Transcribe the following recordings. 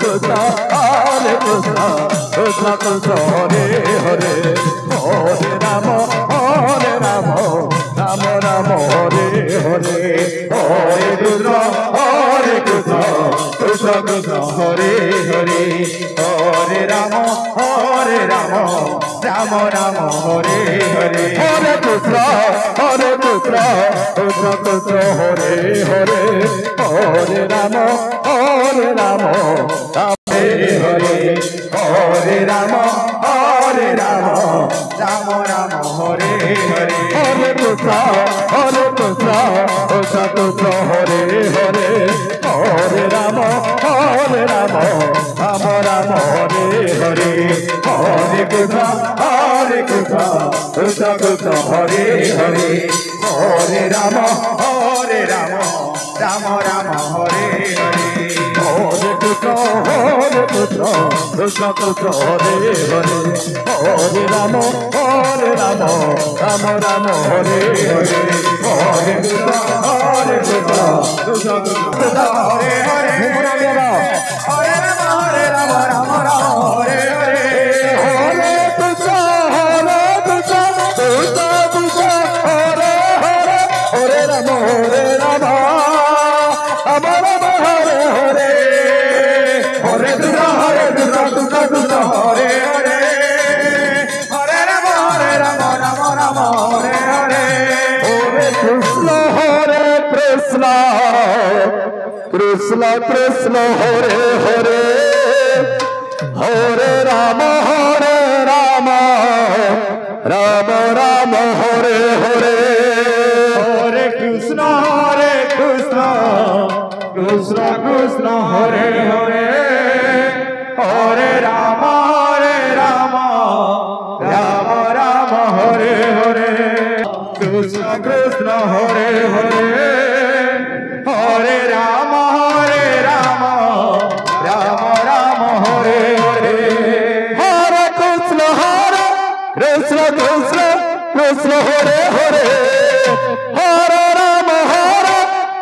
Hare Krishna, Krishna Krishna, Hare Hare, Hare Ram Ram Hare Hare Hare Krishna Hare Krishna Hare Hare Hare Ram Ram Hare Hare Hare Ram Ram Ram Hare Hare Hare Krishna Hare Krishna Hare Hare Hare Ram Ram Ram Hare Hare Hare Krishna Hare Krishna Hare Hare Hare Ram Ram Ram Hare Hare Hare Krishna Hare Krishna Hare Hare Hare Ram Ram Ram Hare Hare Hare Krishna Hare Krishna Hare Hare Hare Ram Ram Hare Hare Hare Krishna Hare Krishna Hare Hare Hare Ram Hare Hare Hare Krishna Hare Krishna Hare Hare Hare Ram Ram Hare Hare Hare Krishna Krishna Krishna Hare Hare Hare Ram Ram Ram Hare Hare Hare Krishna Krishna Krishna Hare Hare Hare Ram Ram Hare Hare Krishna Krishna Hare Hare Hare Ram Ram Hare Hare Hare Krishna Krishna Krishna Hare Hare Hare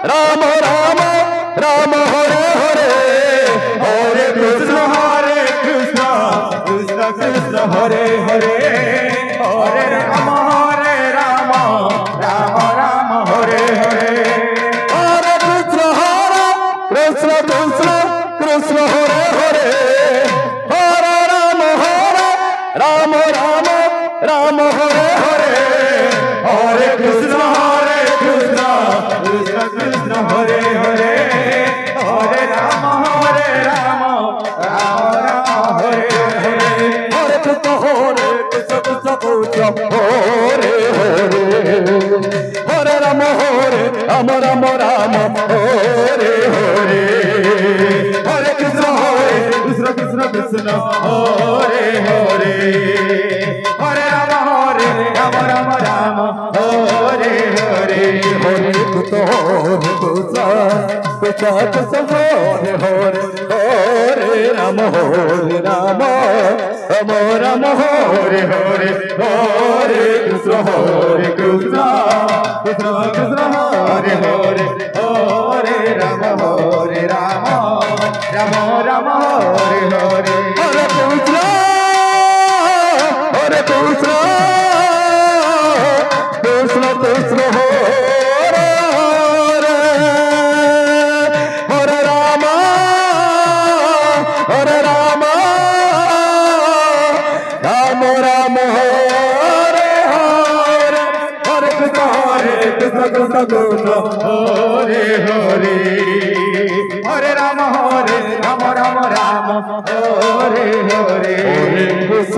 Ram Ram Hare Hare Hare Krishna Krishna Krishna Hare Hare Hare Ram Ram Hare Hare Hare Krishna Krishna Krishna Hare Hare Hare Ram Ram Hare Hare Hare Krishna Krishna Krishna Hare Hare Hare Ram Ram Hare Hare Hare Krishna Krishna Krishna Hare Hare Hare Ram Ram Hare Hare Hare Krishna Krishna Krishna Hare Hare Hare Ram Ram Hare Hare Hare Krishna Krishna Krishna Hare Hare Hare Ram Ram Hare Hare Hare Krishna Krishna Krishna Hare Hare Hare Ram Ram Hare Hare Hare Krishna Krishna Krishna Hare Hare Hare Ram Ram Hare Hare Hare Krishna Krishna Hare Hare Hare Ram Ram Hare Hare Hare Krishna